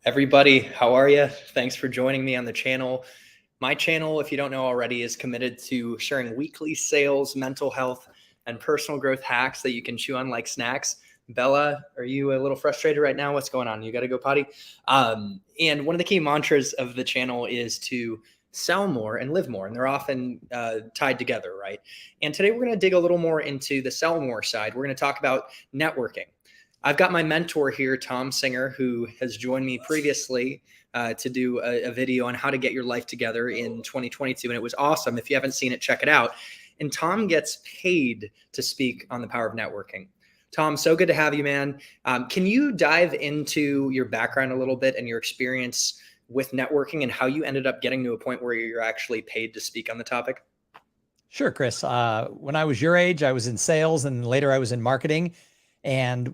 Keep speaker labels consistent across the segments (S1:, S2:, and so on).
S1: Everybody, how are you? Thanks for joining me on the channel. My channel, if you don't know already, is committed to sharing weekly sales, mental health, and personal growth hacks that you can chew on like snacks. Bella, are you a little frustrated right now? What's going on? You got to go potty? And one of the key mantras of the channel is to sell more and live more. And they're often tied together, right? And today we're going to dig a little more into the sell more side. We're going to talk about networking. I've got my mentor here, Tom Singer, who has joined me previously to do a video on how to get your life together in 2022. And it was awesome. If you haven't seen it, check it out. And Tom gets paid to speak on the power of networking. Tom, so good to have you, man. Can you dive into your background a little bit and your experience with networking and how you ended up getting to a point where you're actually paid to speak on the topic?
S2: Sure, Chris. When I was your age, I was in sales and later I was in marketing. And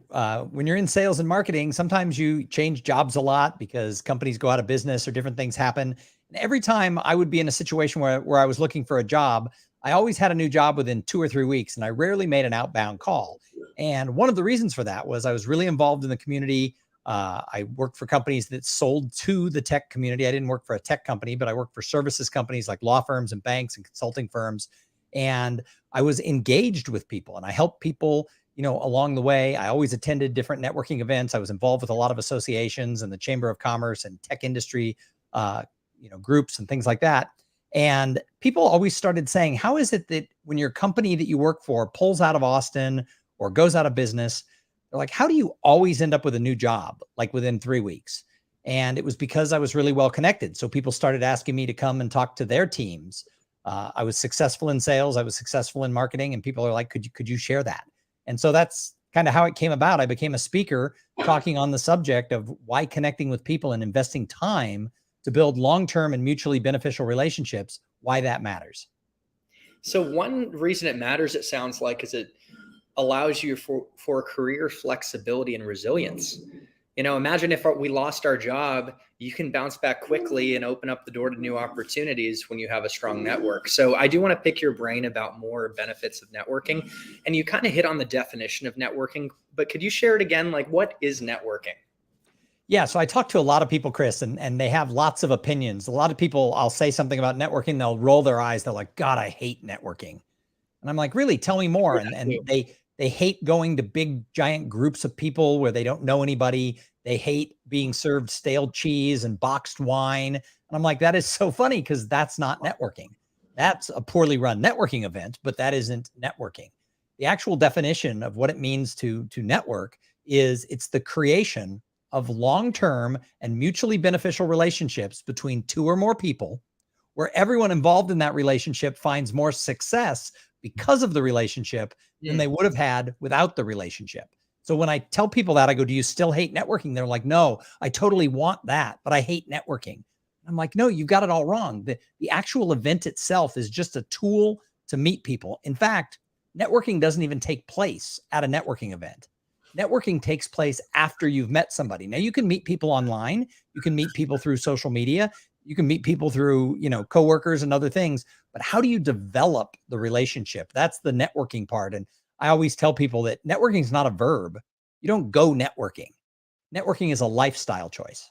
S2: when you're in sales and marketing, sometimes you change jobs a lot because companies go out of business or different things happen. And every time I would be in a situation where I was looking for a job, I always had a new job within 2 or 3 weeks, and I rarely made an outbound call. And one of the reasons for that was I was really involved in the community. I worked for companies that sold to the tech community. I didn't work for a tech company, but I worked for services companies like law firms and banks and consulting firms. And I was engaged with people and I helped people along the way. I always attended different networking events. I was involved with a lot of associations and the Chamber of Commerce and tech industry, groups and things like that. And people always started saying, how is it that when your company that you work for pulls out of Austin or goes out of business, they're like, how do you always end up with a new job, like within 3 weeks? And it was because I was really well connected. So people started asking me to come and talk to their teams. I was successful in sales. I was successful in marketing, and people are like, could you share that? And so that's kind of how it came about. I became a speaker talking on the subject of why connecting with people and investing time to build long-term and mutually beneficial relationships, why that matters.
S1: So one reason it matters, it sounds like, is it allows you for career flexibility and resilience. Imagine if we lost our job, you can bounce back quickly and open up the door to new opportunities when you have a strong network. So I do want to pick your brain about more benefits of networking. And you kind of hit on the definition of networking, but could you share it again? Like, what is networking?
S2: Yeah. So I talk to a lot of people, Chris, and they have lots of opinions. A lot of people, I'll say something about networking, they'll roll their eyes. They're like, God, I hate networking. And I'm like, really? Tell me more. And they hate going to big, giant groups of people where they don't know anybody. They hate being served stale cheese and boxed wine. And I'm like, that is so funny because that's not networking. That's a poorly run networking event, but that isn't networking. The actual definition of what it means to network is it's the creation of long-term and mutually beneficial relationships between 2 or more people where everyone involved in that relationship finds more success because of the relationship than they would have had without the relationship. So when I tell people that, I go, do you still hate networking? They're like, no, I totally want that, but I hate networking. I'm like, no, you've got it all wrong. The actual event itself is just a tool to meet people. In fact, networking doesn't even take place at a networking event. Networking takes place after you've met somebody. Now you can meet people online. You can meet people through social media. You can meet people through, coworkers and other things, but how do you develop the relationship? That's the networking part. And I always tell people that networking is not a verb. You don't go networking. Networking is a lifestyle choice.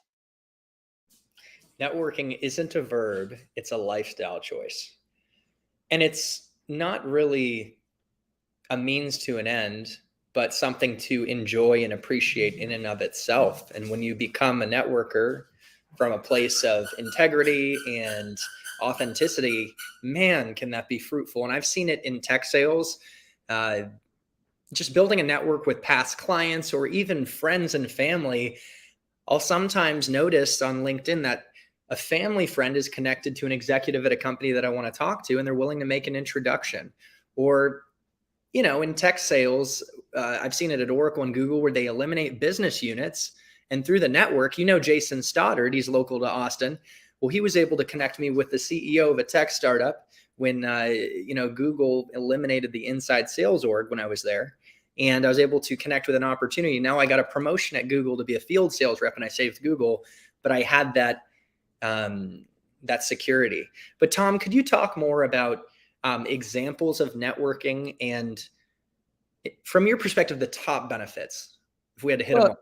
S1: Networking isn't a verb, it's a lifestyle choice. And it's not really a means to an end, but something to enjoy and appreciate in and of itself. And when you become a networker from a place of integrity and authenticity, man, can that be fruitful. And I've seen it in tech sales, just building a network with past clients or even friends and family. I'll sometimes notice on LinkedIn that a family friend is connected to an executive at a company that I want to talk to, and they're willing to make an introduction. Or, in tech sales, I've seen it at Oracle and Google where they eliminate business units. And through the network, Jason Stoddard, he's local to Austin. Well, he was able to connect me with the CEO of a tech startup when, Google eliminated the inside sales org when I was there. And I was able to connect with an opportunity. Now I got a promotion at Google to be a field sales rep, and I saved Google, but I had that security. But Tom, could you talk more about examples of networking and from your perspective, the top benefits, if we had to hit them all?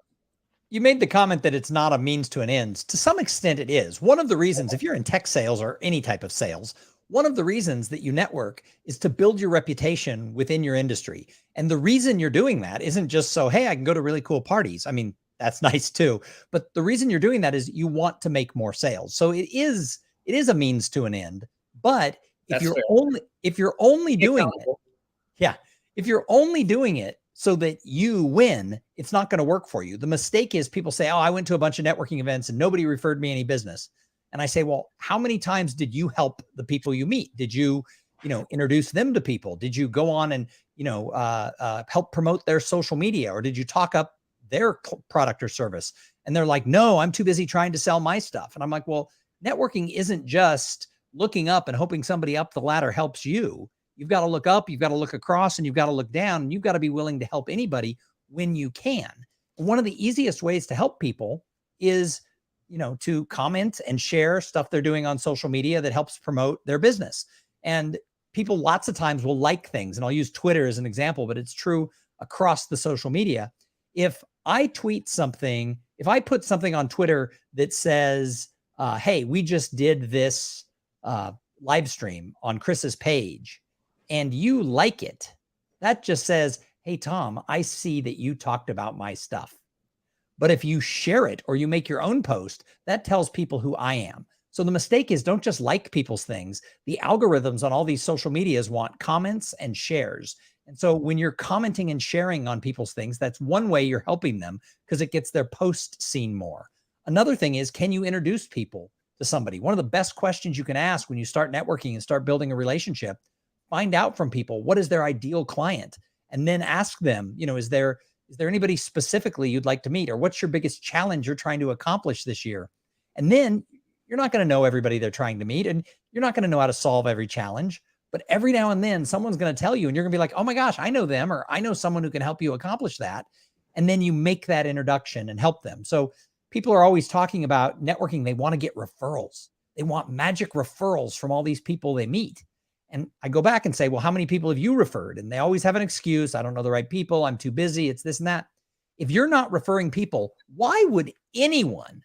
S2: You made the comment that it's not a means to an end. To some extent, it is. One of the reasons, if you're in tech sales or any type of sales, one of the reasons that you network is to build your reputation within your industry. And the reason you're doing that isn't just so, hey, I can go to really cool parties. I mean, that's nice too. But the reason you're doing that is you want to make more sales. So it is a means to an end. But if
S1: That's
S2: you're
S1: fair.
S2: only
S1: Be
S2: doing it,
S1: accountable.
S2: yeah. If you're only doing it so that you win, it's not going to work for you. The mistake is people say, oh, I went to a bunch of networking events and nobody referred me any business. And I say, well, how many times did you help the people you meet? Did you, introduce them to people? Did you go on and, help promote their social media, or did you talk up their product or service? And they're like, no, I'm too busy trying to sell my stuff. And I'm like, well, networking isn't just looking up and hoping somebody up the ladder helps you. You've got to look up, you've got to look across, and you've got to look down, and you've got to be willing to help anybody when you can. One of the easiest ways to help people is, to comment and share stuff they're doing on social media that helps promote their business. And people lots of times will like things, and I'll use Twitter as an example, but it's true across the social media. If I tweet something, if I put something on Twitter that says, hey, we just did this live stream on Chris's page, and you like it, that just says, hey, Tom, I see that you talked about my stuff. But if you share it or you make your own post, that tells people who I am. So the mistake is, don't just like people's things. The algorithms on all these social medias want comments and shares. And so when you're commenting and sharing on people's things, that's one way you're helping them, because it gets their post seen more. Another thing is, can you introduce people to somebody? One of the best questions you can ask when you start networking and start building a relationship, find out from people, what is their ideal client? And then ask them, is there anybody specifically you'd like to meet? Or what's your biggest challenge you're trying to accomplish this year? And then you're not going to know everybody they're trying to meet, and you're not going to know how to solve every challenge. But every now and then someone's going to tell you, and you're going to be like, oh my gosh, I know them, or I know someone who can help you accomplish that. And then you make that introduction and help them. So people are always talking about networking. They want to get referrals. They want magic referrals from all these people they meet. And I go back and say, well, how many people have you referred? And they always have an excuse. I don't know the right people. I'm too busy. It's this and that. If you're not referring people, why would anyone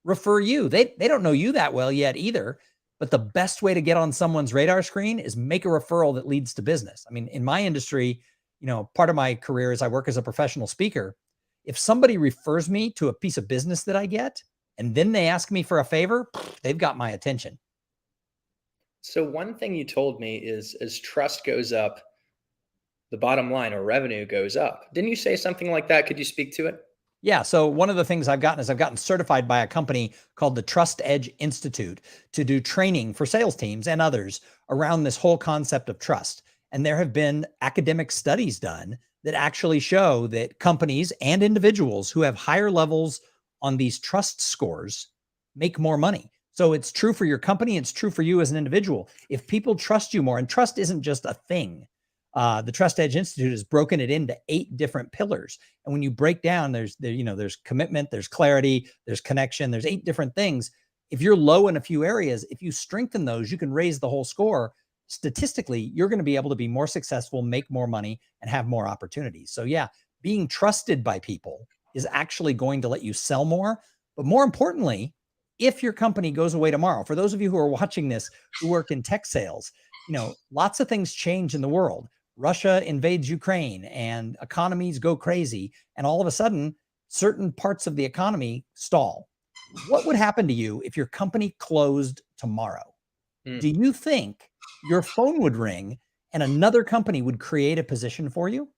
S2: refer you? They don't know you that well yet either. But the best way to get on someone's radar screen is make a referral that leads to business. I mean, in my industry, part of my career is I work as a professional speaker. If somebody refers me to a piece of business that I get, and then they ask me for a favor, they've got my attention.
S1: So one thing you told me is, as trust goes up, the bottom line or revenue goes up. Didn't you say something like that? Could you speak to it?
S2: Yeah. So one of the things I've gotten certified by a company called the Trust Edge Institute to do training for sales teams and others around this whole concept of trust. And there have been academic studies done that actually show that companies and individuals who have higher levels on these trust scores make more money. So it's true for your company. It's true for you as an individual. If people trust you more, and trust isn't just a thing. The Trust Edge Institute has broken it into 8 different pillars. And when you break down, there's commitment, there's clarity, there's connection, there's 8 different things. If you're low in a few areas, if you strengthen those, you can raise the whole score. Statistically, you're going to be able to be more successful, make more money, and have more opportunities. So yeah, being trusted by people is actually going to let you sell more. But more importantly, if your company goes away tomorrow, for those of you who are watching this, who work in tech sales, lots of things change in the world. Russia invades Ukraine and economies go crazy. And all of a sudden, certain parts of the economy stall. What would happen to you if your company closed tomorrow? Do you think your phone would ring and another company would create a position for you?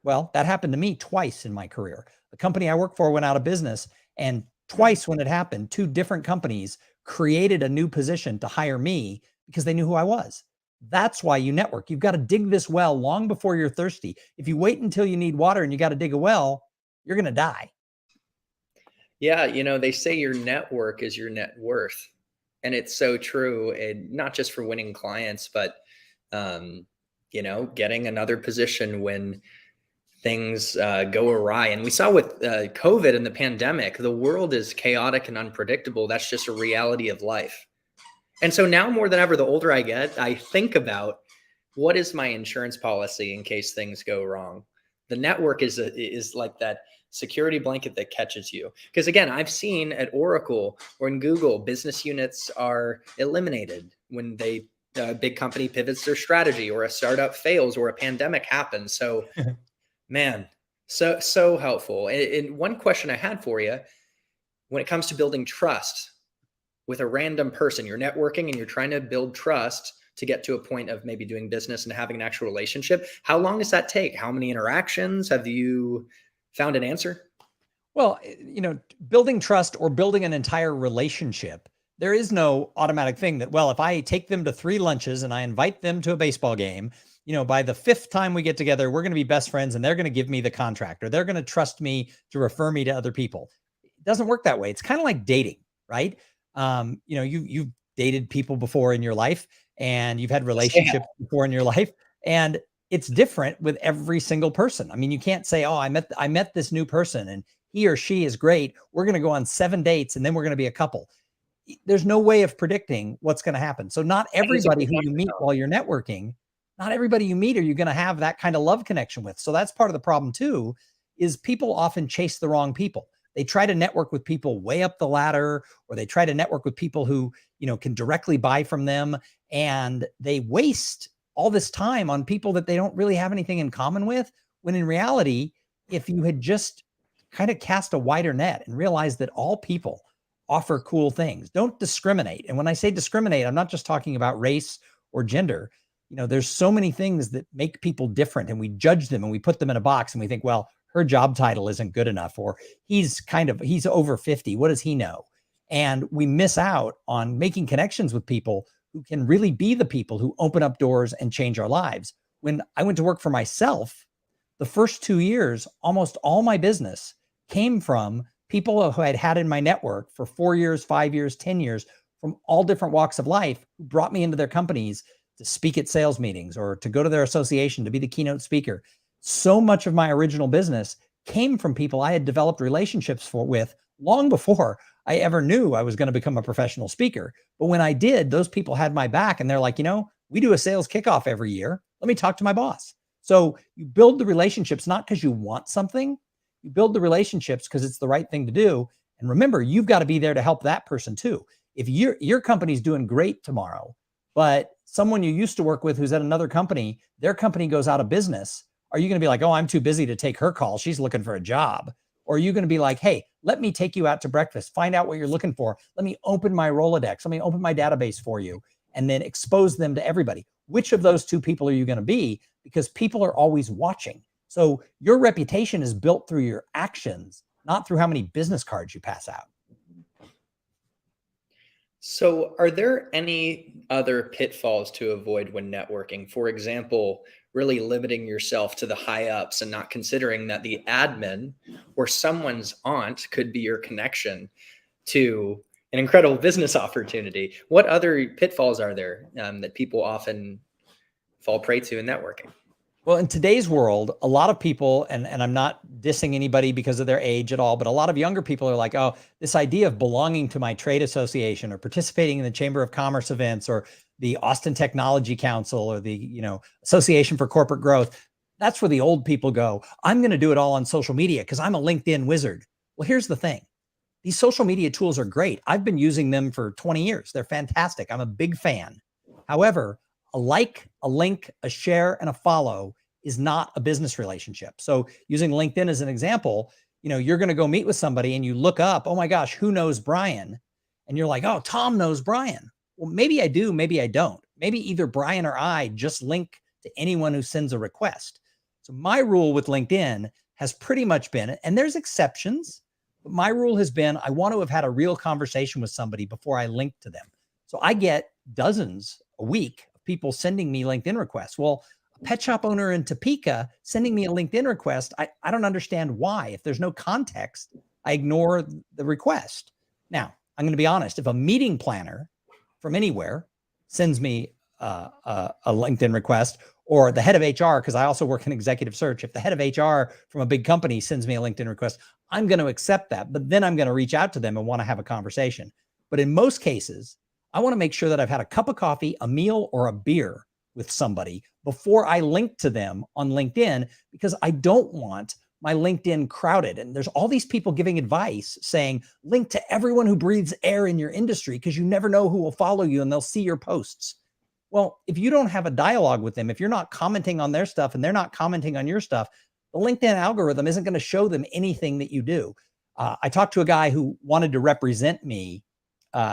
S2: Well, that happened to me twice in my career. The company I worked for went out of business, and twice when it happened, 2 different companies created a new position to hire me because they knew who I was. That's why you network. You've got to dig this well long before you're thirsty. If you wait until you need water and you got to dig a well, you're going to die.
S1: Yeah. They say your network is your net worth. And it's so true. And not just for winning clients, but, getting another position when things go awry. And we saw with COVID and the pandemic, the world is chaotic and unpredictable. That's just a reality of life. And so now more than ever, the older I get, I think about, what is my insurance policy in case things go wrong? The network is like that security blanket that catches you. Because again, I've seen at Oracle or in Google, business units are eliminated when a big company pivots their strategy, or a startup fails, or a pandemic happens. So man, so helpful. And one question I had for you, when it comes to building trust with a random person, you're networking and you're trying to build trust to get to a point of maybe doing business and having an actual relationship. How long does that take? How many interactions? Have you found an answer?
S2: Well, building trust or building an entire relationship, there is no automatic thing that, well, if I take them to 3 lunches and I invite them to a baseball game, by the 5th time we get together, we're going to be best friends and they're going to give me the contract, or they're going to trust me to refer me to other people. It doesn't work that way. It's kind of like dating, right? You've dated people before in your life, and you've had relationships before in your life, and it's different with every single person. I mean, you can't say, oh, I met this new person and he or she is great. We're going to go on 7 dates and then we're going to be a couple. There's no way of predicting what's going to happen. So not everybody who you meet while you're networking, not everybody you meet are you going to have that kind of love connection with. So that's part of the problem too, is people often chase the wrong people. They try to network with people way up the ladder, or they try to network with people who, can directly buy from them. And they waste all this time on people that they don't really have anything in common with. When in reality, if you had just kind of cast a wider net and realize that all people offer cool things, don't discriminate. And when I say discriminate, I'm not just talking about race or gender. There's so many things that make people different, and we judge them and we put them in a box and we think, well, her job title isn't good enough, or he's over 50. What does he know? And we miss out on making connections with people who can really be the people who open up doors and change our lives. When I went to work for myself, the first 2 years, almost all my business came from people who I'd had in my network for 4 years, 5 years, 10 years, from all different walks of life, who brought me into their companies to speak at sales meetings or to go to their association to be the keynote speaker. So much of my original business came from people I had developed relationships with long before I ever knew I was going to become a professional speaker. But when I did, those people had my back, and they're like, we do a sales kickoff every year. Let me talk to my boss. So you build the relationships not because you want something. You build the relationships because it's the right thing to do. And remember, you've got to be there to help that person too. If your company's doing great tomorrow, but someone you used to work with who's at another company, their company goes out of business, are you going to be like, oh, I'm too busy to take her call, she's looking for a job? Or are you going to be like, hey, let me take you out to breakfast, find out what you're looking for. Let me open my Rolodex. Let me open my database for you, and then expose them to everybody. Which of those two people are you going to be? Because people are always watching. So your reputation is built through your actions, not through how many business cards you pass out.
S1: So are there any other pitfalls to avoid when networking? For example, really limiting yourself to the high ups and not considering that the admin or someone's aunt could be your connection to an incredible business opportunity. What other pitfalls are there that people often fall prey to in networking?
S2: Well, in today's world, a lot of people, and I'm not dissing anybody because of their age at all, but a lot of younger people are like, oh, this idea of belonging to my trade association or participating in the Chamber of Commerce events or the Austin Technology Council or the, Association for Corporate Growth. That's where the old people go. I'm going to do it all on social media because I'm a LinkedIn wizard. Well, here's the thing. These social media tools are great. I've been using them for 20 years. They're fantastic. I'm a big fan. However, a like, a link, a share, and a follow is not a business relationship. So using LinkedIn as an example, you're going to go meet with somebody and you look up, oh my gosh, who knows Brian? And you're like, oh, Tom knows Brian. Well, maybe I do, maybe I don't. Maybe either Brian or I just link to anyone who sends a request. So my rule with LinkedIn has pretty much been, and there's exceptions, but my rule has been, I want to have had a real conversation with somebody before I link to them. So I get dozens a week people sending me LinkedIn requests. Well, a pet shop owner in Topeka sending me a LinkedIn request, I don't understand why. If there's no context, I ignore the request. Now, I'm going to be honest. If a meeting planner from anywhere sends me a LinkedIn request, or the head of HR, because I also work in executive search, if the head of HR from a big company sends me a LinkedIn request, I'm going to accept that. But then I'm going to reach out to them and want to have a conversation. But in most cases, I want to make sure that I've had a cup of coffee, a meal, or a beer with somebody before I link to them on LinkedIn, because I don't want my LinkedIn crowded. And there's all these people giving advice saying, link to everyone who breathes air in your industry because you never know who will follow you and they'll see your posts. Well, if you don't have a dialogue with them, if you're not commenting on their stuff and they're not commenting on your stuff, the LinkedIn algorithm isn't going to show them anything that you do. I talked to a guy who wanted to represent me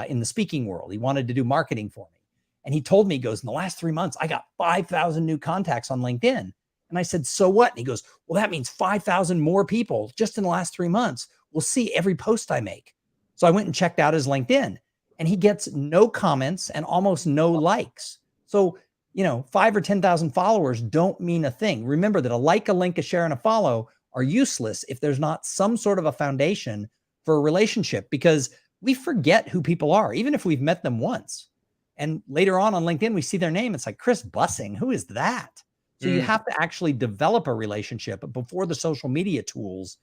S2: in the speaking world. He wanted to do marketing for me. And he told me, he goes, in the last 3 months, I got 5,000 new contacts on LinkedIn. And I said, so what? And he goes, well, that means 5,000 more people just in the last 3 months will see every post I make. So I went and checked out his LinkedIn, and he gets no comments and almost no likes. So, 5 or 10,000 followers don't mean a thing. Remember that a like, a link, a share, and a follow are useless if there's not some sort of a foundation for a relationship, because we forget who people are, even if we've met them once. And later on LinkedIn, we see their name. It's like, Chris Bussing, who is that? So you have to actually develop a relationship before the social media tools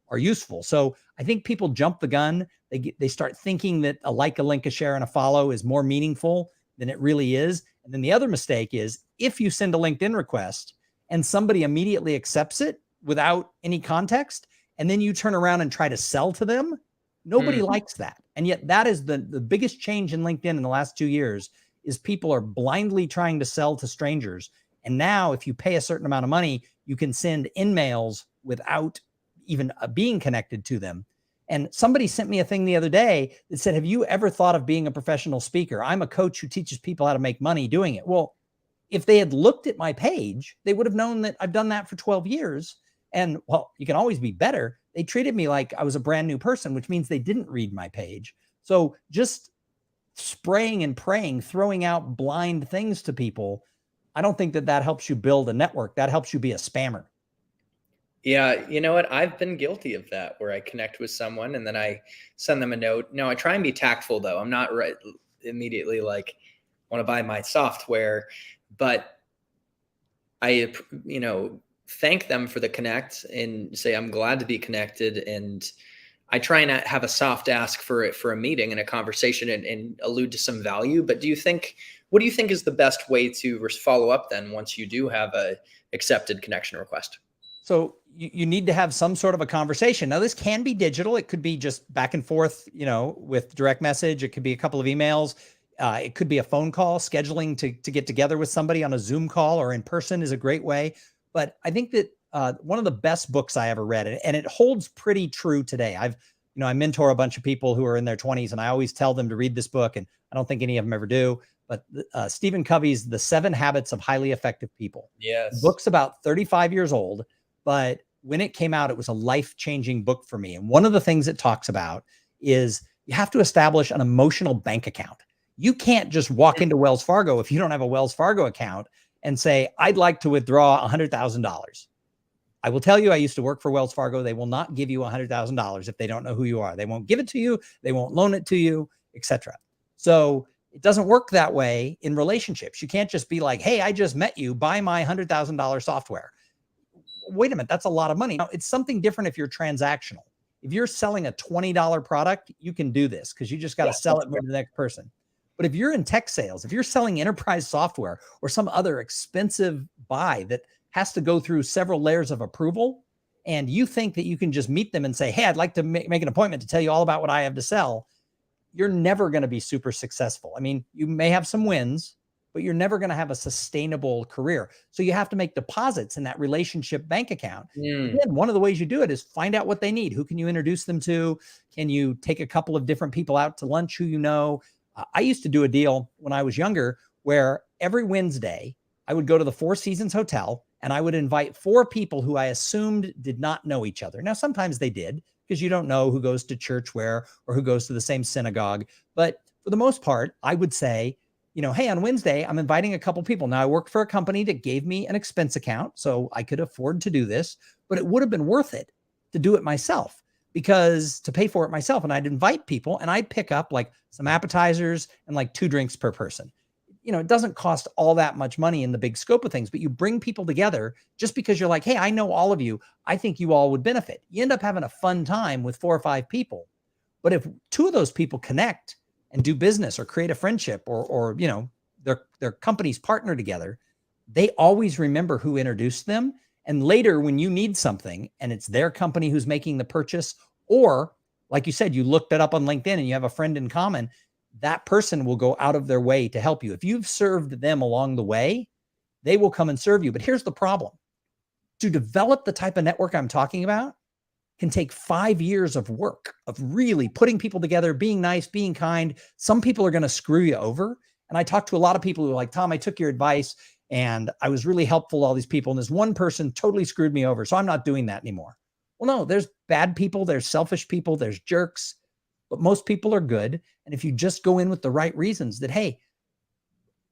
S2: are useful. So I think people jump the gun. They start thinking that a like, a link, a share, and a follow is more meaningful than it really is. And then the other mistake is if you send a LinkedIn request and somebody immediately accepts it without any context, and then you turn around and try to sell to them, nobody likes that. And yet that is the biggest change in LinkedIn in the last 2 years is people are blindly trying to sell to strangers. And now if you pay a certain amount of money, you can send in-mails without even being connected to them. And somebody sent me a thing the other day that said, have you ever thought of being a professional speaker? I'm a coach who teaches people how to make money doing it. Well, if they had looked at my page, they would have known that I've done that for 12 years. And well, you can always be better. They treated me like I was a brand new person, which means they didn't read my page. So just spraying and praying, throwing out blind things to people, I don't think that helps you build a network. That helps you be a spammer.
S1: Yeah, you know what? I've been guilty of that, where I connect with someone and then I send them a note. No, I try and be tactful though. I'm not immediately like want to buy my software, but I, thank them for the connect and say, I'm glad to be connected. And I try and have a soft ask for a meeting and a conversation and allude to some value. But what do you think is the best way to follow up then once you do have a accepted connection request?
S2: So you need to have some sort of a conversation. Now, this can be digital. It could be just back and forth, with direct message. It could be a couple of emails. It could be a phone call. Scheduling to get together with somebody on a Zoom call or in person is a great way. But I think that one of the best books I ever read, and it holds pretty true today. I mentor a bunch of people who are in their 20s, and I always tell them to read this book, and I don't think any of them ever do. But Stephen Covey's The 7 Habits of Highly Effective People.
S1: Yes.
S2: The book's about 35 years old, but when it came out, it was a life-changing book for me. And one of the things it talks about is you have to establish an emotional bank account. You can't just walk into Wells Fargo if you don't have a Wells Fargo account and say, I'd like to withdraw $100,000. I will tell you, I used to work for Wells Fargo. They will not give you $100,000 if they don't know who you are. They won't give it to you. They won't loan it to you, etc. So it doesn't work that way in relationships. You can't just be like, hey, I just met you, buy my $100,000 software. Wait a minute, that's a lot of money. Now, it's something different if you're transactional. If you're selling a $20 product, you can do this because you just got to sell it to the next person. But if you're in tech sales, if you're selling enterprise software or some other expensive buy that has to go through several layers of approval, and you think that you can just meet them and say, hey, I'd like to make an appointment to tell you all about what I have to sell, you're never going to be super successful. I mean, you may have some wins, but you're never going to have a sustainable career. So you have to make deposits in that relationship bank account. Again, one of the ways you do it is find out what they need. Who can you introduce them to? Can you take a couple of different people out to lunch who you know? I used to do a deal when I was younger where every Wednesday I would go to the Four Seasons Hotel and I would invite 4 people who I assumed did not know each other. Now, sometimes they did because you don't know who goes to church where or who goes to the same synagogue. But for the most part, I would say, hey, on Wednesday, I'm inviting a couple people. Now, I worked for a company that gave me an expense account, so I could afford to do this, but it would have been worth it to do it myself because to pay for it myself. And I'd invite people and I'd pick up like some appetizers and like 2 drinks per person. It doesn't cost all that much money in the big scope of things, but you bring people together just because you're like, hey, I know all of you. I think you all would benefit. You end up having a fun time with 4 or 5 people. But if 2 of those people connect and do business or create a friendship or their companies partner together, they always remember who introduced them And later when you need something and it's their company who's making the purchase, or like you said, you looked it up on LinkedIn and you have a friend in common, that person will go out of their way to help you. If you've served them along the way, they will come and serve you. But here's the problem. To develop the type of network I'm talking about can take 5 years of work, of really putting people together, being nice, being kind. Some people are going to screw you over. And I talked to a lot of people who are like, Tom, I took your advice and I was really helpful to all these people. And this one person totally screwed me over. So I'm not doing that anymore. Well, no, there's bad people, there's selfish people, there's jerks, but most people are good. And if you just go in with the right reasons that, hey,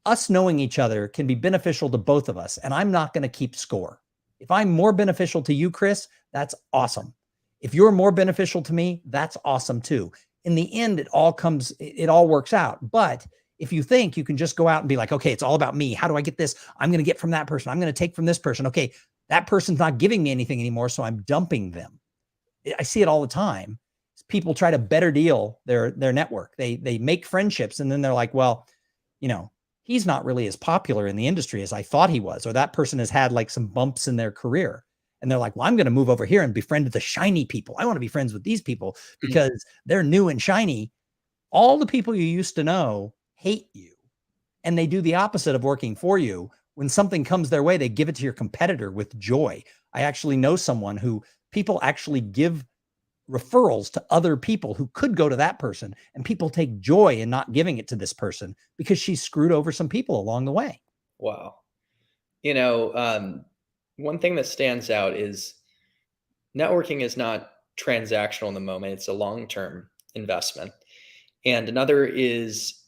S2: us knowing each other can be beneficial to both of us, and I'm not going to keep score. If I'm more beneficial to you, Chris, that's awesome. If you're more beneficial to me, that's awesome too. In the end, it all works out. But if you think you can just go out and be like, okay, it's all about me. How do I get this? I'm going to get from that person. I'm going to take from this person. Okay, that person's not giving me anything anymore, so I'm dumping them. I see it all the time. People try to better deal their network. They make friendships, and then they're like, well, he's not really as popular in the industry as I thought he was, or that person has had like some bumps in their career. And they're like, well, I'm going to move over here and befriend the shiny people. I want to be friends with these people because they're new and shiny. All the people you used to know hate you. And they do the opposite of working for you. When something comes their way, they give it to your competitor with joy. I actually know someone who people actually give referrals to other people who could go to that person, and people take joy in not giving it to this person because she screwed over some people along the way.
S1: Wow. One thing that stands out is networking is not transactional in the moment. It's a long-term investment. And another is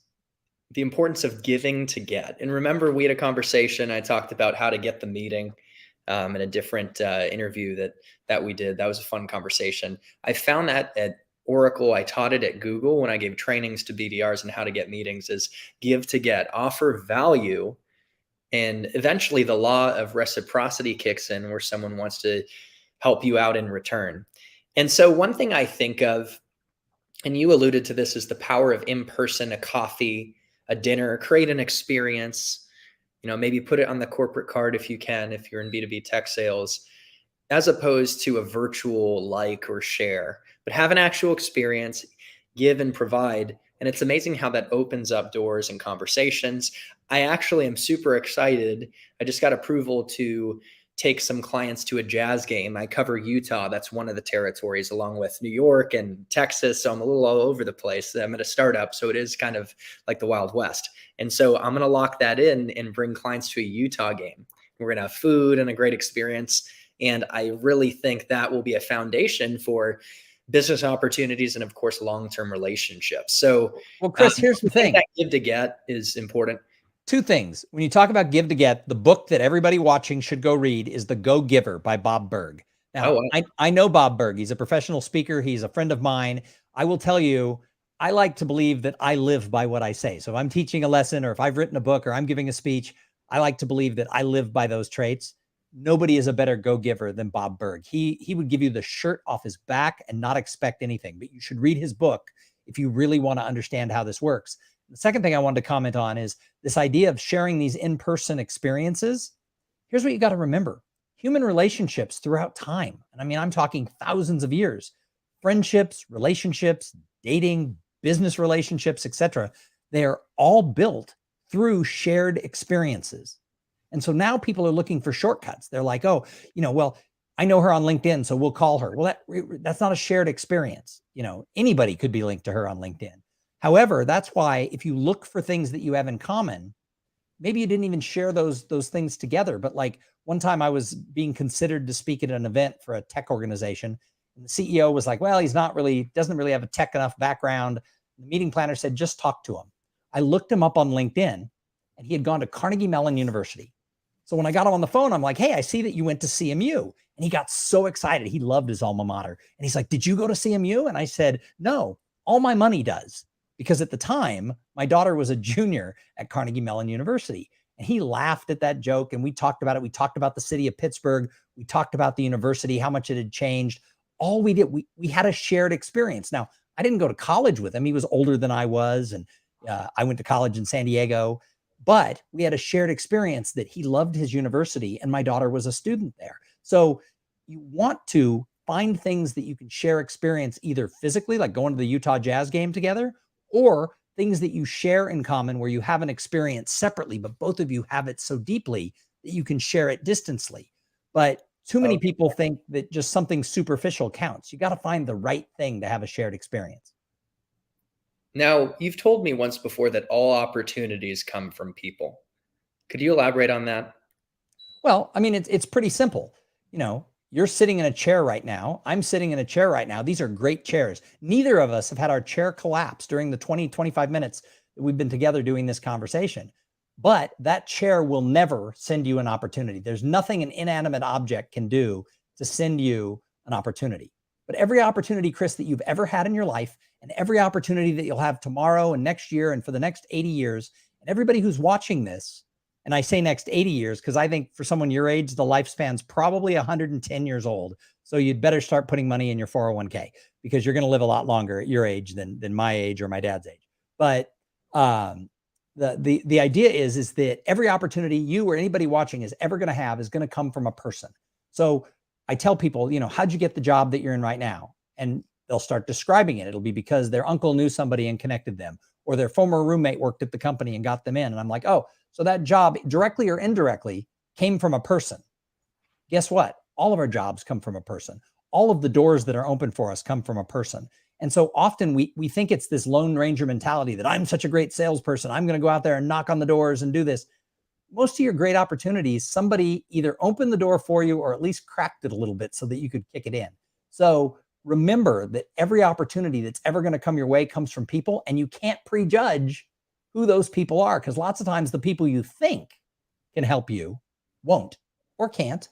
S1: the importance of giving to get. And remember, we had a conversation. I talked about how to get the meeting in a different interview that we did. That was a fun conversation. I found that at Oracle. I taught it at Google when I gave trainings to BDRs on how to get meetings, is give to get, offer value. And eventually the law of reciprocity kicks in where someone wants to help you out in return. And so one thing I think of, and you alluded to this, is the power of in-person, a coffee, a dinner, create an experience, maybe put it on the corporate card if you can, if you're in B2B tech sales, as opposed to a virtual like or share, but have an actual experience, give and provide. And it's amazing how that opens up doors and conversations. I actually am super excited. I just got approval to take some clients to a jazz game. I cover Utah. That's one of the territories, along with New York and Texas. So I'm a little all over the place. I'm at a startup, so it is kind of like the Wild West. And so I'm going to lock that in and bring clients to a Utah game. We're going to have food and a great experience. And I really think that will be a foundation for business opportunities and, of course, long-term relationships. So,
S2: well, Chris, here's the thing.
S1: That give to get is important.
S2: Two things. When you talk about give to get, the book that everybody watching should go read is The Go Giver by Bob Burg. Now, I know Bob Burg. He's a professional speaker. He's a friend of mine. I will tell you, I like to believe that I live by what I say. So if I'm teaching a lesson, or if I've written a book, or I'm giving a speech, I like to believe that I live by those traits. Nobody is a better go-giver than Bob Burg. He would give you the shirt off his back and not expect anything, but you should read his book if you really want to understand how this works. The second thing I wanted to comment on is this idea of sharing these in-person experiences. Here's what you got to remember. Human relationships throughout time, and I mean, I'm talking thousands of years, friendships, relationships, dating, business relationships, etc. They are all built through shared experiences. And so now people are looking for shortcuts. They're like, oh, well, I know her on LinkedIn, so we'll call her. Well, that's not a shared experience. Anybody could be linked to her on LinkedIn. However, that's why if you look for things that you have in common, maybe you didn't even share those things together. But like one time I was being considered to speak at an event for a tech organization, and the CEO was like, well, doesn't really have a tech enough background. The meeting planner said, just talk to him. I looked him up on LinkedIn, and he had gone to Carnegie Mellon University. So when I got him on the phone, I'm like, hey, I see that you went to CMU. And he got so excited. He loved his alma mater. And he's like, did you go to CMU? And I said, no, all my money does. Because at the time, my daughter was a junior at Carnegie Mellon University. And he laughed at that joke. And we talked about it. We talked about the city of Pittsburgh. We talked about the university, how much it had changed. All we did, we had a shared experience. Now, I didn't go to college with him. He was older than I was. And I went to college in San Diego. But we had a shared experience that he loved his university and my daughter was a student there. So you want to find things that you can share experience either physically, like going to the Utah Jazz game together, or things that you share in common where you have an experience separately, but both of you have it so deeply that you can share it distantly. But too many
S1: Okay.
S2: people think that just something superficial counts. You got to find the right thing to have a shared experience.
S1: Now, you've told me once before that all opportunities come from people. Could you elaborate on that?
S2: Well, I mean, it's pretty simple. You know, you're sitting in a chair right now. I'm sitting in a chair right now. These are great chairs. Neither of us have had our chair collapse during the 20, 25 minutes that we've been together doing this conversation. But that chair will never send you an opportunity. There's nothing an inanimate object can do to send you an opportunity. But every opportunity, Chris, that you've ever had in your life, and every opportunity that you'll have tomorrow and next year and for the next 80 years, and everybody who's watching this, and I say next 80 years because I think for someone your age, the lifespan's probably 110 years old. So you'd better start putting money in your 401k because you're going to live a lot longer at your age than my age or my dad's age. But the idea is that every opportunity you or anybody watching is ever going to have is going to come from a person. So I tell people, you know, how'd you get the job that you're in right now? And they'll start describing it. It'll be because their uncle knew somebody and connected them, or their former roommate worked at the company and got them in. And I'm like, oh, so that job, directly or indirectly, came from a person. Guess what? All of our jobs come from a person. All of the doors that are open for us come from a person. And so often we think it's this Lone Ranger mentality that I'm such a great salesperson. I'm going to go out there and knock on the doors and do this. Most of your great opportunities, somebody either opened the door for you or at least cracked it a little bit so that you could kick it in. So remember that every opportunity that's ever going to come your way comes from people, and you can't prejudge who those people are, because lots of times the people you think can help you won't or can't.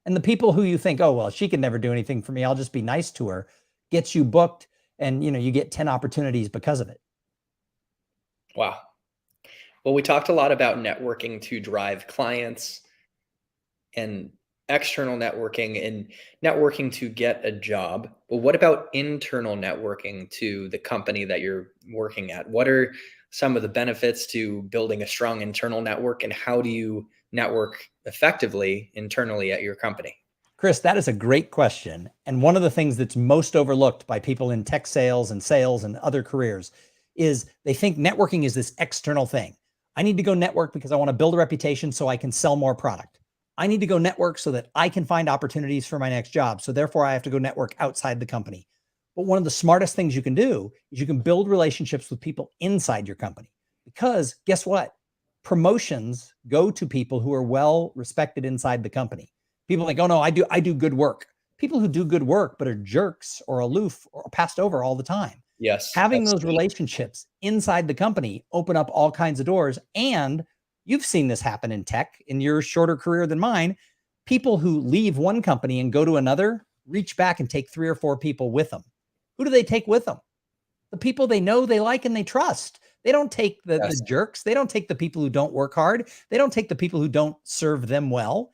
S2: And the people who you think, oh, well, she can never do anything for me, I'll just be nice to her, gets you booked, and you get 10 opportunities because of it.
S1: Wow. Well, we talked a lot about networking to drive clients and external networking and networking to get a job. But what about internal networking to the company that you're working at? What are some of the benefits to building a strong internal network, and how do you network effectively internally at your company?
S2: Chris, that is a great question. And one of the things that's most overlooked by people in tech sales and other careers is they think networking is this external thing. I need to go network because I want to build a reputation so I can sell more product. I need to go network so that I can find opportunities for my next job. So therefore, I have to go network outside the company. But one of the smartest things you can do is you can build relationships with people inside your company. Because guess what? Promotions go to people who are well respected inside the company. People like, oh no, I do good work. People who do good work but are jerks or aloof or passed over all the time.
S1: Yes,
S2: Having
S1: that's
S2: those relationships inside the company open up all kinds of doors. And you've seen this happen in tech in your shorter career than mine. People who leave one company and go to another reach back and take 3 or 4 people with them. Who do they take with them? The people they know, they like, and they trust. They don't take the
S1: yes.
S2: jerks. They don't take the people who don't work hard. They don't take the people who don't serve them well.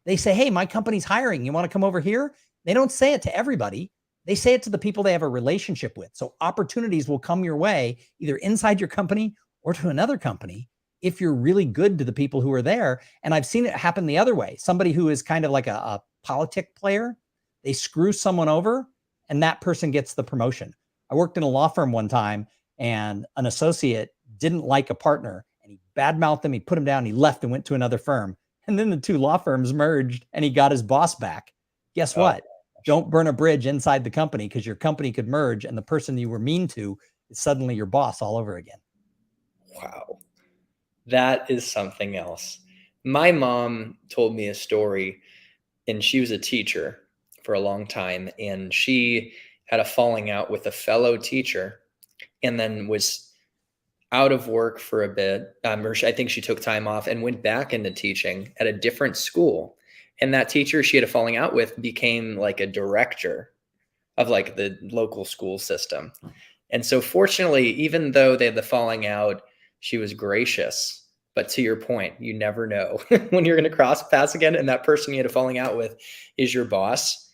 S2: They say, hey, my company's hiring. You want to come over here? They don't say it to everybody. They say it to the people they have a relationship with. So opportunities will come your way, either inside your company or to another company, if you're really good to the people who are there. And I've seen it happen the other way. Somebody who is kind of like a politic player, they screw someone over and that person gets the promotion. I worked in a law firm one time and an associate didn't like a partner and he badmouthed him. He put him down. He left and went to another firm. And then the 2 law firms merged and he got his boss back. Guess what? Don't burn a bridge inside the company, because your company could merge and the person you were mean to is suddenly your boss all over again.
S1: Wow. That is something else. My mom told me a story, and she was a teacher for a long time, and she had a falling out with a fellow teacher and then was out of work for a bit. I think she took time off and went back into teaching at a different school. And that teacher she had a falling out with became like a director of like the local school system. And so fortunately, even though they had the falling out, she was gracious. But to your point, you never know when you're going to cross paths again, and that person you had a falling out with is your boss.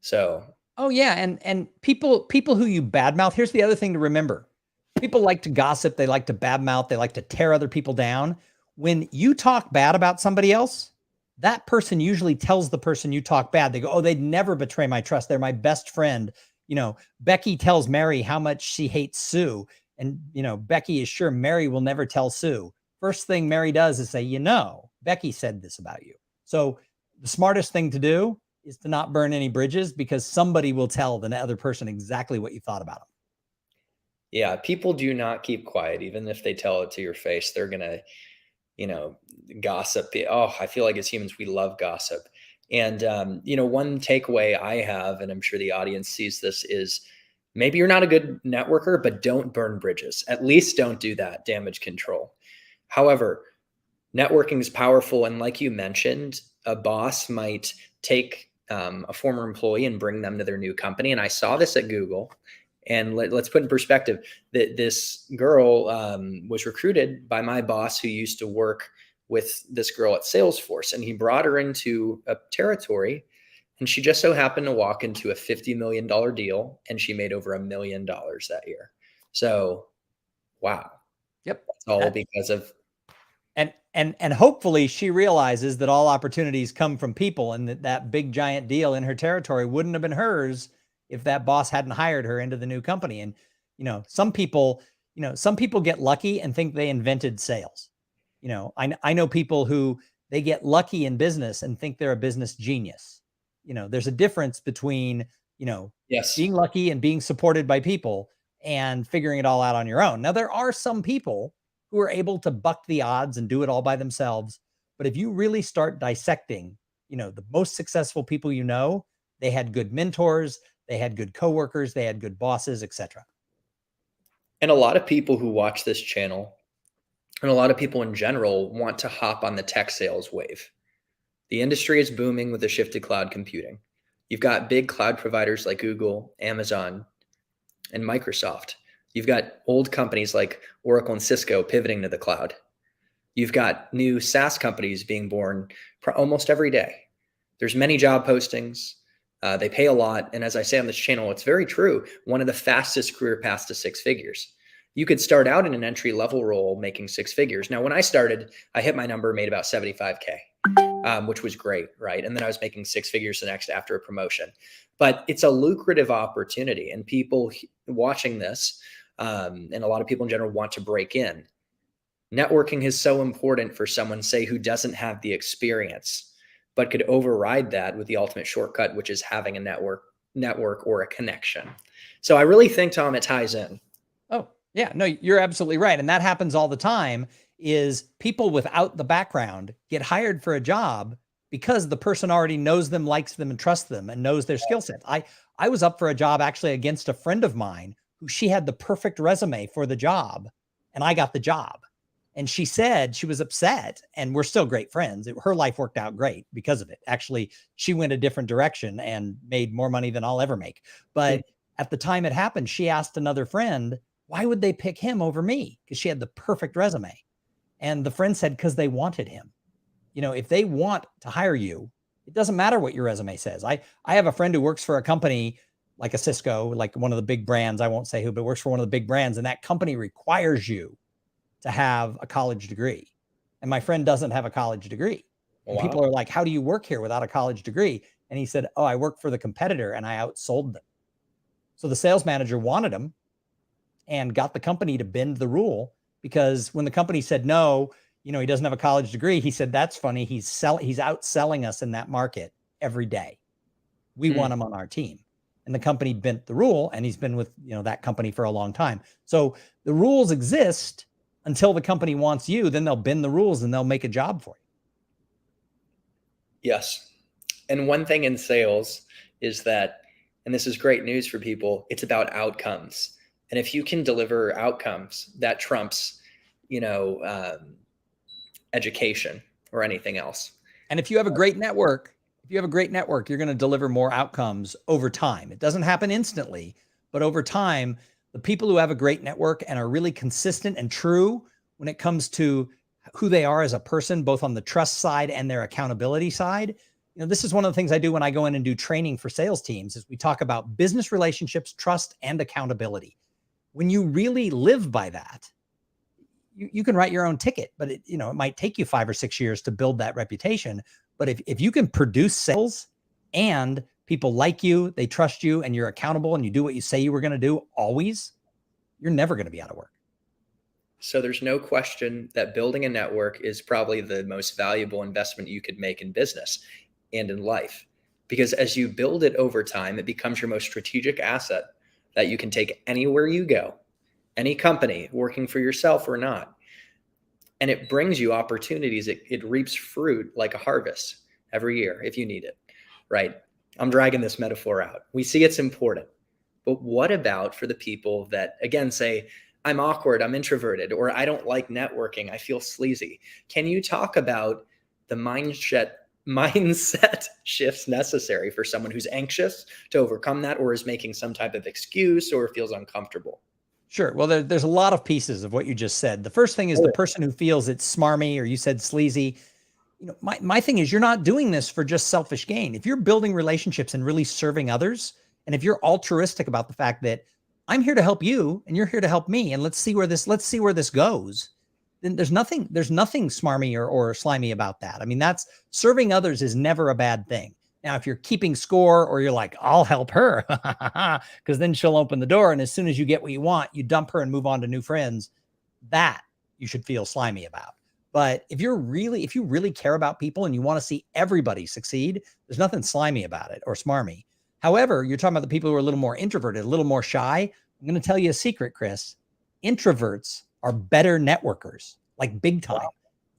S1: So,
S2: Oh yeah, and people who you badmouth. Here's the other thing to remember: people like to gossip, they like to badmouth, they like to tear other people down. When you talk bad about somebody else, that person usually tells the person you talk bad. They go, oh, they'd never betray my trust. They're my best friend. Becky tells Mary how much she hates Sue. And, Becky is sure Mary will never tell Sue. First thing Mary does is say, Becky said this about you. So the smartest thing to do is to not burn any bridges, because somebody will tell the other person exactly what you thought about them.
S1: Yeah, people do not keep quiet. Even if they tell it to your face, they're going to, gossip. Oh, I feel like as humans, we love gossip. And, one takeaway I have, and I'm sure the audience sees this, is maybe you're not a good networker, but don't burn bridges. At least don't do that. Damage control. However, networking is powerful. And like you mentioned, a boss might take a former employee and bring them to their new company. And I saw this at Google. And let's put in perspective that this girl was recruited by my boss, who used to work with this girl at Salesforce. And he brought her into a territory, and she just so happened to walk into a $50 million deal, and she made over $1 million that year. So, wow.
S2: Yep.
S1: It's all because of.
S2: And hopefully she realizes that all opportunities come from people, and that big giant deal in her territory wouldn't have been hers if that boss hadn't hired her into the new company. And, some people get lucky and think they invented sales. I know people who they get lucky in business and think they're a business genius. There's a difference between,
S1: Yes,
S2: being lucky and being supported by people and figuring it all out on your own. Now, there are some people who are able to buck the odds and do it all by themselves. But if you really start dissecting, the most successful people, they had good mentors, they had good coworkers, they had good bosses, etc.
S1: And a lot of people who watch this channel, and a lot of people in general, want to hop on the tech sales wave. The industry is booming with the shift to cloud computing. You've got big cloud providers like Google, Amazon, and Microsoft. You've got old companies like Oracle and Cisco pivoting to the cloud. You've got new SaaS companies being born almost every day. There's many job postings. They pay a lot. And as I say on this channel, it's very true. One of the fastest career paths to six figures. You could start out in an entry level role making six figures. Now, when I started, I hit my number, made about 75K, which was great, right? And then I was making six figures the next after a promotion. But it's a lucrative opportunity, and people watching this, and a lot of people in general, want to break in. Networking is so important for someone, say, who doesn't have the experience, but could override that with the ultimate shortcut, which is having a network or a connection. So I really think, Tom, it ties in.
S2: Oh, yeah, no, you're absolutely right. And that happens all the time. Is people without the background get hired for a job because the person already knows them, likes them, and trusts them, and knows their skill set. I was up for a job actually against a friend of mine who she had the perfect resume for the job, and I got the job. And she said she was upset, and we're still great friends. Her life worked out great because of it. Actually, she went a different direction and made more money than I'll ever make. But at the time it happened, she asked another friend, why would they pick him over me? Because she had the perfect resume. And the friend said, because they wanted him. If they want to hire you, it doesn't matter what your resume says. I have a friend who works for a company like a Cisco, like one of the big brands. I won't say who, but works for one of the big brands. And that company requires you to have a college degree. And my friend doesn't have a college degree. And people are like, how do you work here without a college degree? And he said, oh, I work for the competitor and I outsold them. So the sales manager wanted him and got the company to bend the rule, because when the company said, no, he doesn't have a college degree, he said, that's funny. He's outselling us in that market every day. We want him on our team. And the company bent the rule, and he's been with, that company for a long time. So the rules exist until the company wants you, then they'll bend the rules and they'll make a job for you.
S1: Yes. And one thing in sales is that, and this is great news for people, it's about outcomes. And if you can deliver outcomes, that trumps, education or anything else.
S2: And if you have a great network, you're going to deliver more outcomes over time. It doesn't happen instantly, but over time, the people who have a great network and are really consistent and true when it comes to who they are as a person, both on the trust side and their accountability side. This is one of the things I do when I go in and do training for sales teams, is we talk about business relationships, trust, and accountability. When you really live by that, you can write your own ticket, but it might take you 5 or 6 years to build that reputation. But if you can produce sales and people like you, they trust you, and you're accountable and you do what you say you were going to do always, you're never going to be out of work.
S1: So there's no question that building a network is probably the most valuable investment you could make in business and in life. Because as you build it over time, it becomes your most strategic asset that you can take anywhere you go, any company, working for yourself or not. And it brings you opportunities. It reaps fruit like a harvest every year if you need it, right? I'm dragging this metaphor out. We see it's important. But what about for the people that, again, say, I'm awkward, I'm introverted, or I don't like networking, I feel sleazy? Can you talk about the mindset shifts necessary for someone who's anxious to overcome that, or is making some type of excuse, or feels uncomfortable?
S2: Sure. Well, there's a lot of pieces of what you just said. The first thing is the person who feels it's smarmy, or you said sleazy. My thing is, you're not doing this for just selfish gain. If you're building relationships and really serving others, and if you're altruistic about the fact that I'm here to help you and you're here to help me, and let's see where this goes, then there's nothing smarmy or slimy about that. I mean, that's serving others is never a bad thing. Now, if you're keeping score, or you're like, I'll help her because then she'll open the door, and as soon as you get what you want, you dump her and move on to new friends, that you should feel slimy about. But if you really care about people and you want to see everybody succeed, there's nothing slimy about it or smarmy. However, you're talking about the people who are a little more introverted, a little more shy. I'm going to tell you a secret, Chris. Introverts are better networkers, like big time.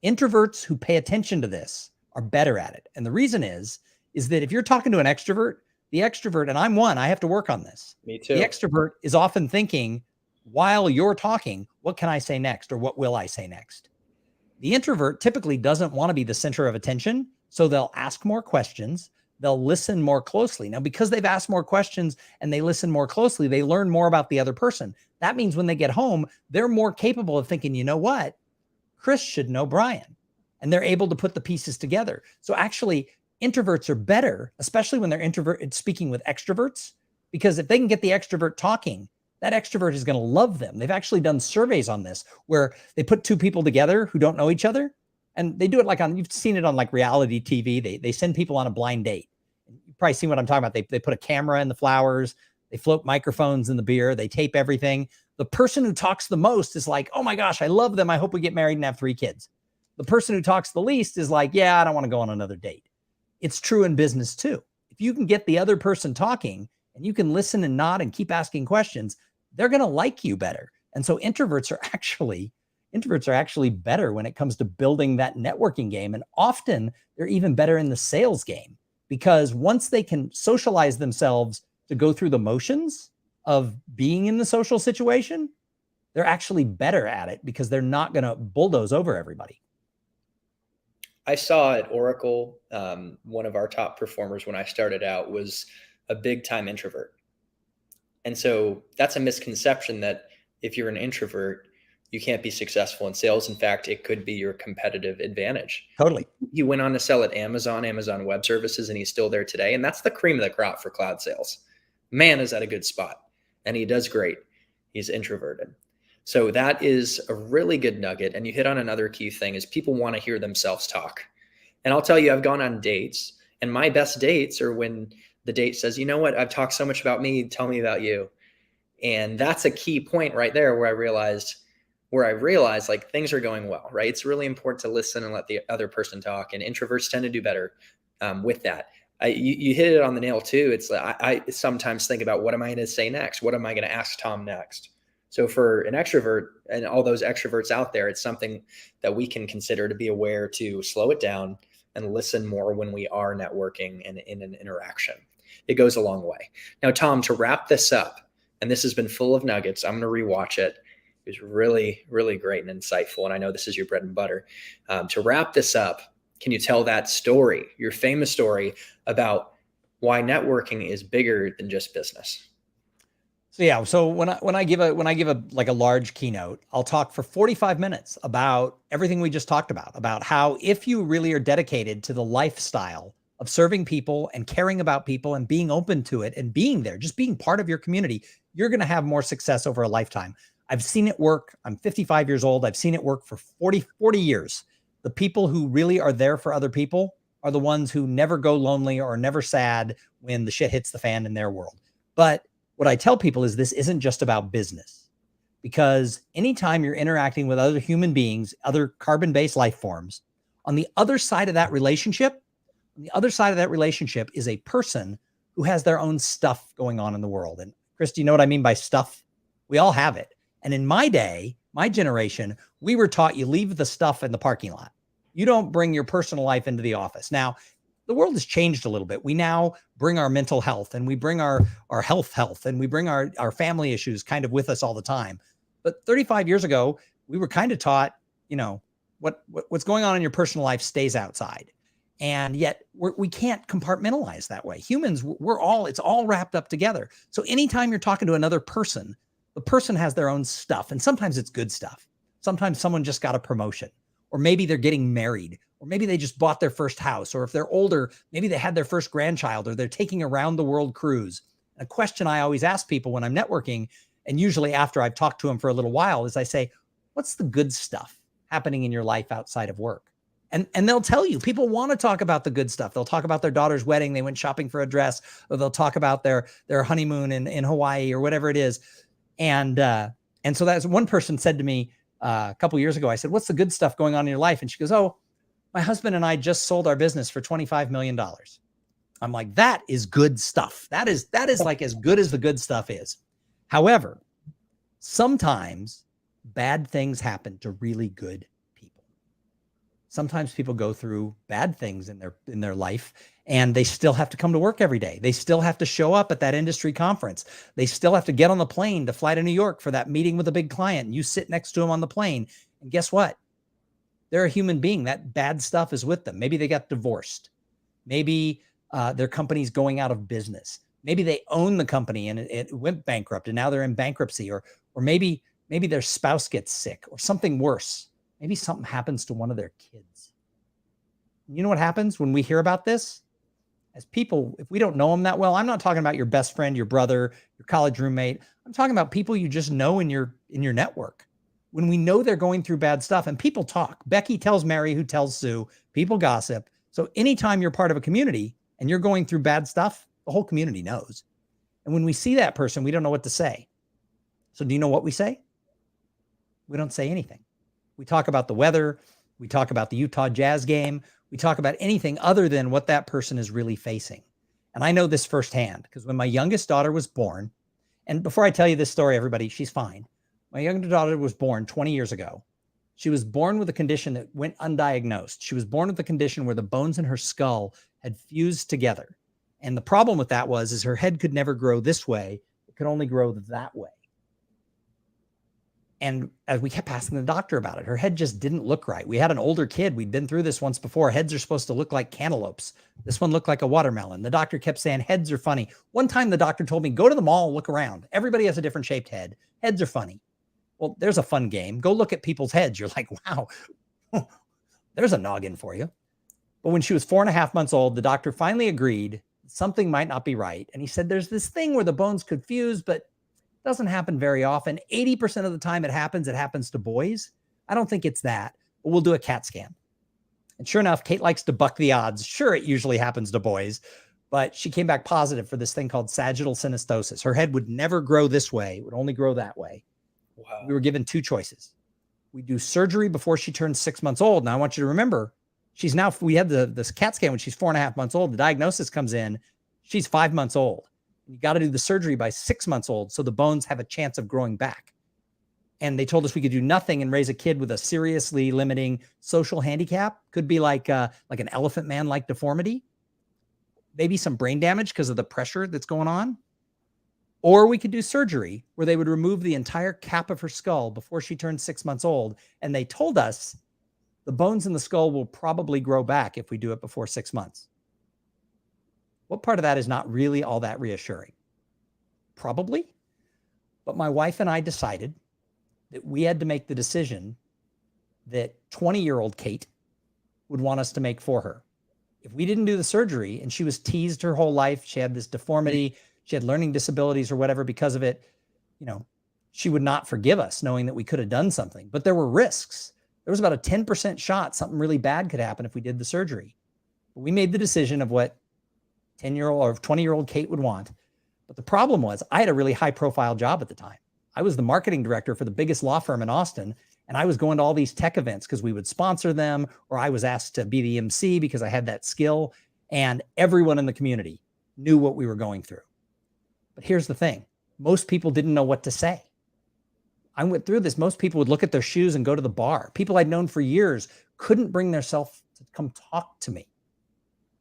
S2: Introverts who pay attention to this are better at it. And the reason is that if you're talking to an extrovert, the extrovert, and I'm one, I have to work on this.
S1: Me too.
S2: The extrovert is often thinking, while you're talking, what can I say next? Or what will I say next? The introvert typically doesn't want to be the center of attention, so they'll ask more questions. They'll listen more closely. Now, because they've asked more questions and they listen more closely, they learn more about the other person. That means when they get home, they're more capable of thinking, you know what? Chris should know Brian. And they're able to put the pieces together. So actually, introverts are better, especially when they're speaking with extroverts, because if they can get the extrovert talking, that extrovert is going to love them. They've actually done surveys on this where they put two people together who don't know each other, and they do it like you've seen it on like reality TV. They send people on a blind date. You've probably seen what I'm talking about. They put a camera in the flowers. They float microphones in the beer. They tape everything. The person who talks the most is like, oh my gosh, I love them. I hope we get married and have 3 kids. The person who talks the least is like, yeah, I don't want to go on another date. It's true in business too. If you can get the other person talking and you can listen and nod and keep asking questions, they're going to like you better. And so introverts are actually better when it comes to building that networking game. And often they're even better in the sales game, because once they can socialize themselves to go through the motions of being in the social situation, they're actually better at it because they're not going to bulldoze over everybody.
S1: I saw at Oracle, one of our top performers when I started out was a big time introvert. And so that's a misconception that if you're an introvert, you can't be successful in sales. In fact, it could be your competitive advantage.
S2: Totally.
S1: He went on to sell at Amazon Web Services, and he's still there today. And that's the cream of the crop for cloud sales. Man, is that a good spot. And he does great. He's introverted. So that is a really good nugget. And you hit on another key thing is people want to hear themselves talk. And I'll tell you, I've gone on dates, and my best dates are when the date says, you know what, I've talked so much about me, tell me about you. And that's a key point right there where I realized like things are going well, right? It's really important to listen and let the other person talk. And introverts tend to do better with that. You hit it on the nail too. It's like, I sometimes think about, what am I going to say next? What am I going to ask Tom next? So for an extrovert and all those extroverts out there, it's something that we can consider to be aware to slow it down and listen more when we are networking and in an interaction. It goes a long way. Now, Tom, to wrap this up, and this has been full of nuggets, I'm going to rewatch it. It was really, really great and insightful. And I know this is your bread and butter. To wrap this up, can you tell that story, your famous story about why networking is bigger than just business?
S2: So yeah, so when I give a like a large keynote, I'll talk for 45 minutes about everything we just talked about how if you really are dedicated to the lifestyle of serving people and caring about people and being open to it and being there, just being part of your community, you're going to have more success over a lifetime. I've seen it work. I'm 55 years old. I've seen it work for 40 years. The people who really are there for other people, are the ones who never go lonely or never sad when the shit hits the fan in their world. But what I tell people is this isn't just about business, because anytime you're interacting with other human beings, other carbon-based life forms, on the other side of that relationship, is a person who has their own stuff going on in the world. And Chris, do you know what I mean by stuff? We all have it. And in my day, my generation, we were taught you leave the stuff in the parking lot. You don't bring your personal life into the office. Now, the world has changed a little bit. We now bring our mental health, and we bring our health, and we bring our family issues kind of with us all the time. But 35 years ago, we were kind of taught, what's going on in your personal life stays outside. And yet we can't compartmentalize that way. Humans, it's all wrapped up together. So anytime you're talking to another person, the person has their own stuff. And sometimes it's good stuff. Sometimes someone just got a promotion, or maybe they're getting married, or maybe they just bought their first house, or if they're older, maybe they had their first grandchild, or they're taking a round the world cruise. And a question I always ask people when I'm networking, and usually after I've talked to them for a little while, is I say, what's the good stuff happening in your life outside of work? And they'll tell you, people want to talk about the good stuff. They'll talk about their daughter's wedding. They went shopping for a dress, or they'll talk about their honeymoon in Hawaii or whatever it is. And so that's one person said to me a couple of years ago, I said, what's the good stuff going on in your life? And she goes, oh, my husband and I just sold our business for $25 million. I'm like, that is good stuff. That is like as good as the good stuff is. However, sometimes bad things happen to really good people. Sometimes people go through bad things in their life, and they still have to come to work every day. They still have to show up at that industry conference. They still have to get on the plane to fly to New York for that meeting with a big client. And you sit next to them on the plane, and guess what? They're a human being. That bad stuff is with them. Maybe they got divorced. Maybe their company's going out of business. Maybe they own the company and it went bankrupt, and now they're in bankruptcy, or maybe their spouse gets sick, or something worse. Maybe something happens to one of their kids. You know what happens when we hear about this? As people, if we don't know them that well, I'm not talking about your best friend, your brother, your college roommate. I'm talking about people you just know in your network. When we know they're going through bad stuff, and people talk. Becky tells Mary, who tells Sue, people gossip. So anytime you're part of a community and you're going through bad stuff, the whole community knows. And when we see that person, we don't know what to say. So do you know what we say? We don't say anything. We talk about the weather. We talk about the Utah Jazz game. We talk about anything other than what that person is really facing. And I know this firsthand, because when my youngest daughter was born, and before I tell you this story, everybody, she's fine. My youngest daughter was born 20 years ago. She was born with a condition that went undiagnosed. She was born with a condition where the bones in her skull had fused together. And the problem with that is her head could never grow this way. It could only grow that way. And as we kept asking the doctor about it, her head just didn't look right. We had an older kid. We'd been through this once before. Heads are supposed to look like cantaloupes. This one looked like a watermelon. The doctor kept saying heads are funny. One time the doctor told me, go to the mall, look around. Everybody has a different shaped head. Heads are funny. Well, there's a fun game. Go look at people's heads. You're like, wow, there's a noggin for you. But when she was 4.5 months old, the doctor finally agreed something might not be right. And he said, there's this thing where the bones could fuse, but it doesn't happen very often. 80% of the time it happens to boys. I don't think it's that, but we'll do a CAT scan. And sure enough, Kate likes to buck the odds. Sure, it usually happens to boys, but she came back positive for this thing called sagittal synostosis. Her head would never grow this way. It would only grow that way. Wow. We were given two choices. We do surgery before she turns 6 months old. Now I want you to remember, we had this CAT scan when she's 4.5 months old. The diagnosis comes in, she's 5 months old. You got to do the surgery by 6 months old, so the bones have a chance of growing back. And they told us we could do nothing and raise a kid with a seriously limiting social handicap. Could be like an elephant man-like deformity. Maybe some brain damage because of the pressure that's going on. Or we could do surgery where they would remove the entire cap of her skull before she turned 6 months old. And they told us the bones in the skull will probably grow back if we do it before 6 months. What part of that is not really all that reassuring? Probably. But my wife and I decided that we had to make the decision that 20-year-old Kate would want us to make for her. If we didn't do the surgery and she was teased her whole life, she had this deformity, she had learning disabilities or whatever because of it, she would not forgive us knowing that we could have done something. But there were risks. There was about a 10% shot something really bad could happen if we did the surgery. But we made the decision of what 10-year-old or 20-year-old Kate would want. But the problem was I had a really high profile job at the time. I was the marketing director for the biggest law firm in Austin. And I was going to all these tech events because we would sponsor them, or I was asked to be the MC because I had that skill. And everyone in the community knew what we were going through. But here's the thing. Most people didn't know what to say. I went through this. Most people would look at their shoes and go to the bar. People I'd known for years couldn't bring themselves to come talk to me.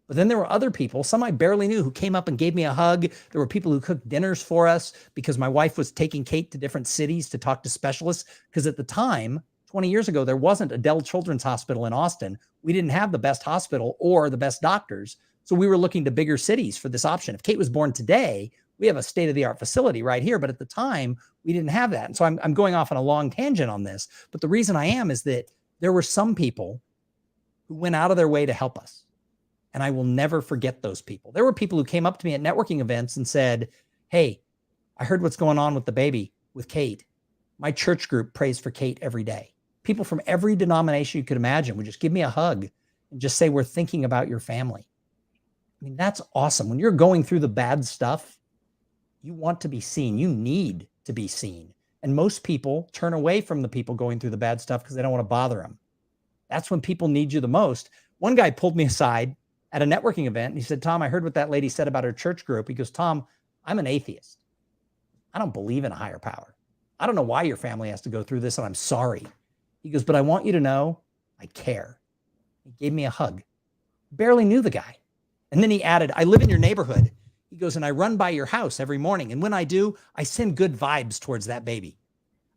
S2: But then there were other people, some I barely knew, who came up and gave me a hug. There were people who cooked dinners for us because my wife was taking Kate to different cities to talk to specialists. Because at the time, 20 years ago, there wasn't a Dell Children's Hospital in Austin. We didn't have the best hospital or the best doctors. So we were looking to bigger cities for this option. If Kate was born today, we have a state-of-the-art facility right here. But at the time, we didn't have that. And so I'm going off on a long tangent on this. But the reason I am is that there were some people who went out of their way to help us. And I will never forget those people. There were people who came up to me at networking events and said, hey, I heard what's going on with the baby, with Kate. My church group prays for Kate every day. People from every denomination you could imagine would just give me a hug and just say, we're thinking about your family. I mean, that's awesome. When you're going through the bad stuff, you want to be seen. You need to be seen. And most people turn away from the people going through the bad stuff because they don't want to bother them. That's when people need you the most. One guy pulled me aside at a networking event. And he said, Tom, I heard what that lady said about her church group. He goes, Tom, I'm an atheist. I don't believe in a higher power. I don't know why your family has to go through this, and I'm sorry. He goes, but I want you to know I care. He gave me a hug. Barely knew the guy. And then he added, I live in your neighborhood. He goes, and I run by your house every morning. And when I do, I send good vibes towards that baby.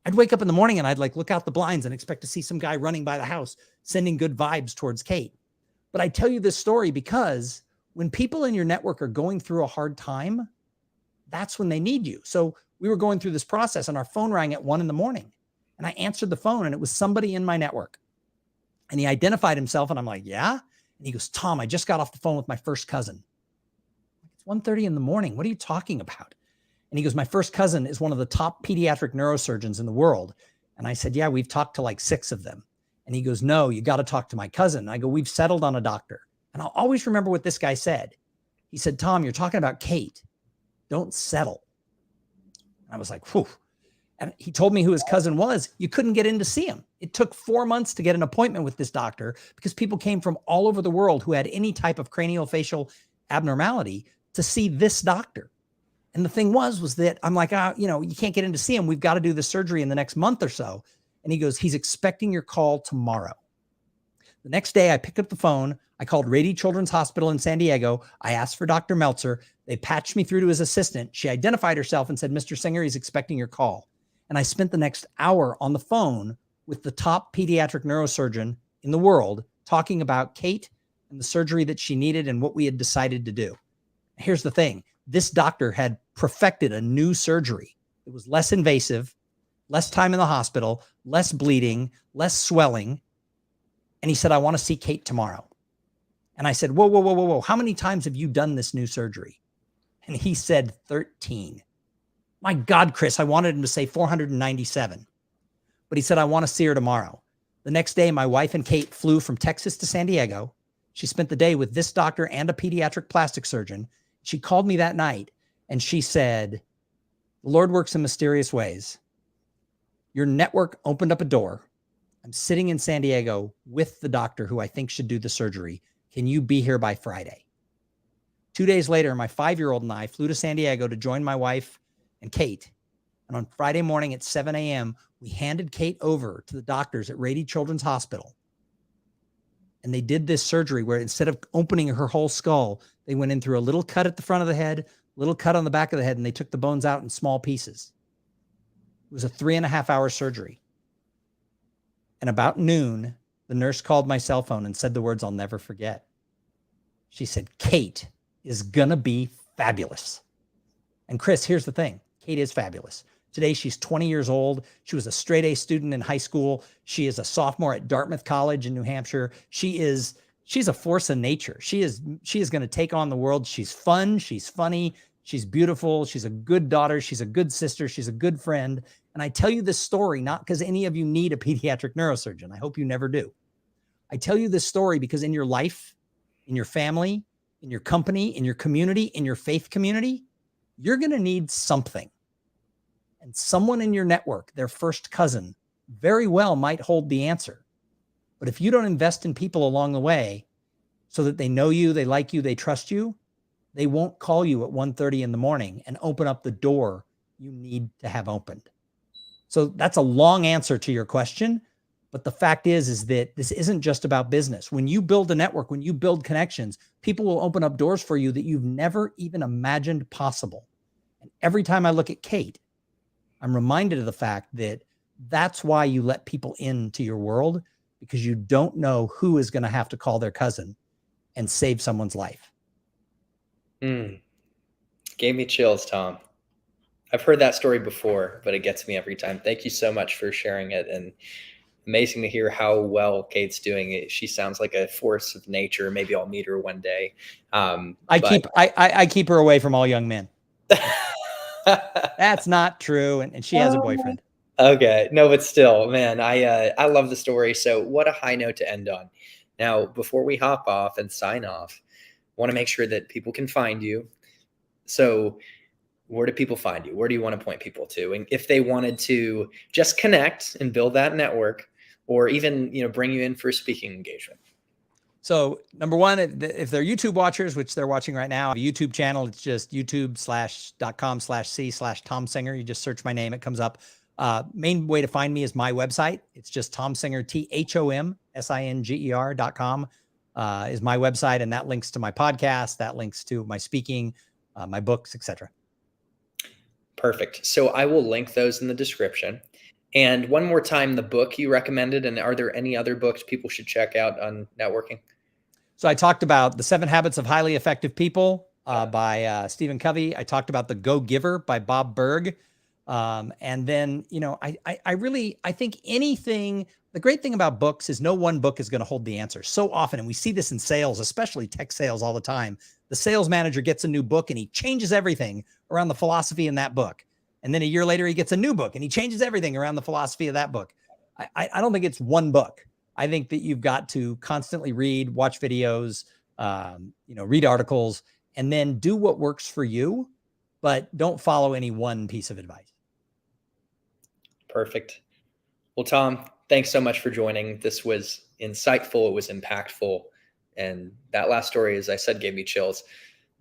S2: I'd wake up in the morning and I'd look out the blinds and expect to see some guy running by the house, sending good vibes towards Kate. But I tell you this story because when people in your network are going through a hard time, that's when they need you. So we were going through this process and our phone rang at 1 a.m. and I answered the phone and it was somebody in my network and he identified himself and I'm like, yeah. And he goes, Tom, I just got off the phone with my first cousin. It's 1:30 a.m. What are you talking about? And he goes, my first cousin is one of the top pediatric neurosurgeons in the world. And I said, yeah, we've talked to like 6 of them. And he goes, no, you got to talk to my cousin. And I go, we've settled on a doctor. And I'll always remember what this guy said. He said, Tom, you're talking about Kate. Don't settle. And I was like, whew. And he told me who his cousin was. You couldn't get in to see him. It took 4 months to get an appointment with this doctor because people came from all over the world who had any type of craniofacial abnormality to see this doctor. And the thing was that I'm like, you can't get in to see him. We've got to do the surgery in the next month or so. And he goes, he's expecting your call tomorrow. The next day I picked up the phone. I called Rady Children's Hospital in San Diego. I asked for Dr. Meltzer. They patched me through to his assistant. She identified herself and said, Mr. Singer, he's expecting your call. And I spent the next hour on the phone with the top pediatric neurosurgeon in the world talking about Kate and the surgery that she needed and what we had decided to do. Here's the thing. This doctor had perfected a new surgery. It was less invasive, less time in the hospital, less bleeding, less swelling. And he said, I want to see Kate tomorrow. And I said, whoa. How many times have you done this new surgery? And he said 13. My God, Chris, I wanted him to say 497. But he said, I want to see her tomorrow. The next day, my wife and Kate flew from Texas to San Diego. She spent the day with this doctor and a pediatric plastic surgeon. She called me that night and she said, the Lord works in mysterious ways. Your network opened up a door. I'm sitting in San Diego with the doctor who I think should do the surgery. Can you be here by Friday? 2 days later, my 5-year-old and I flew to San Diego to join my wife and Kate. And on Friday morning at 7 a.m., we handed Kate over to the doctors at Rady Children's Hospital. And they did this surgery where instead of opening her whole skull, they went in through a little cut at the front of the head, little cut on the back of the head, and they took the bones out in small pieces. It was a 3.5-hour surgery. And about noon, the nurse called my cell phone and said the words I'll never forget. She said, Kate is going to be fabulous. And Chris, here's the thing. Kate is fabulous. Today, she's 20 years old. She was a straight A student in high school. She is a sophomore at Dartmouth College in New Hampshire. She's a force of nature. She is going to take on the world. She's fun. She's funny. She's beautiful. She's a good daughter. She's a good sister. She's a good friend. And I tell you this story, not because any of you need a pediatric neurosurgeon. I hope you never do. I tell you this story because in your life, in your family, in your company, in your community, in your faith community, you're going to need something. And someone in your network, their first cousin, very well might hold the answer. But if you don't invest in people along the way so that they know you, they like you, they trust you, they won't call you at 1:30 in the morning and open up the door you need to have opened. So that's a long answer to your question. But the fact is that this isn't just about business. When you build a network, when you build connections, people will open up doors for you that you've never even imagined possible. And every time I look at Kate, I'm reminded of the fact that that's why you let people into your world, because you don't know who is going to have to call their cousin and save someone's life.
S1: Gave me chills, Tom. I've heard that story before, but it gets me every time. Thank you so much for sharing it. And amazing to hear how well Kate's doing it. She sounds like a force of nature. Maybe I'll meet her one day.
S2: I keep her away from all young men. That's not true. And she has a boyfriend.
S1: Okay. No, but still, man, I love the story. So what a high note to end on. Now, before we hop off and sign off, I want to make sure that people can find you. So where do people find you? Where do you want to point people to? And if they wanted to just connect and build that network, or even, bring you in for a speaking engagement.
S2: So number one, if they're YouTube watchers, which they're watching right now, a YouTube channel, it's just youtube.com/c/Tom Singer. You just search my name, it comes up. Main way to find me is my website. It's just Tom Singer, THOMSINGER.com is my website. And that links to my podcast, that links to my speaking, my books, etc.
S1: Perfect. So I will link those in the description. And one more time, the book you recommended, and are there any other books people should check out on networking?
S2: So I talked about The 7 Habits of Highly Effective People by Stephen Covey. I talked about The Go-Giver by Bob Burg. And then, I think anything, the great thing about books is no one book is going to hold the answer. So often, and we see this in sales, especially tech sales all the time, the sales manager gets a new book and he changes everything around the philosophy in that book. And then a year later, he gets a new book and he changes everything around the philosophy of that book. I don't think it's one book. I think that you've got to constantly read, watch videos, read articles, and then do what works for you, but don't follow any one piece of advice.
S1: Perfect. Well, Tom, thanks so much for joining. This was insightful. It was impactful. And that last story, as I said, gave me chills.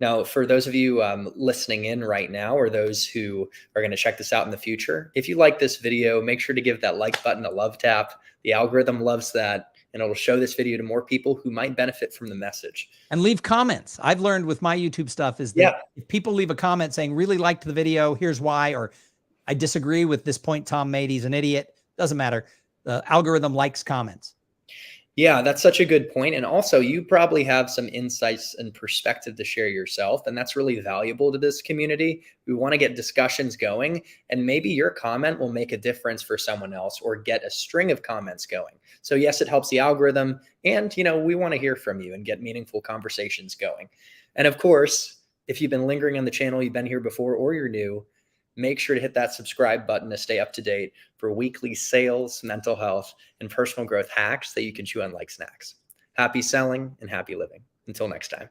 S1: Now, for those of you listening in right now, or those who are going to check this out in the future, if you like this video, make sure to give that like button a love tap. The algorithm loves that, and it'll show this video to more people who might benefit from the message.
S2: And leave comments. I've learned with my YouTube stuff is that if people leave a comment saying, really liked the video, here's why, or I disagree with this point Tom made, he's an idiot, doesn't matter. The algorithm likes comments.
S1: Yeah, that's such a good point. And also, you probably have some insights and perspective to share yourself. And that's really valuable to this community. We want to get discussions going. And maybe your comment will make a difference for someone else, or get a string of comments going. So yes, it helps the algorithm. And, we want to hear from you and get meaningful conversations going. And of course, if you've been lingering on the channel, you've been here before, or you're new, make sure to hit that subscribe button to stay up to date for weekly sales, mental health, and personal growth hacks that you can chew on like snacks. Happy selling and happy living. Until next time.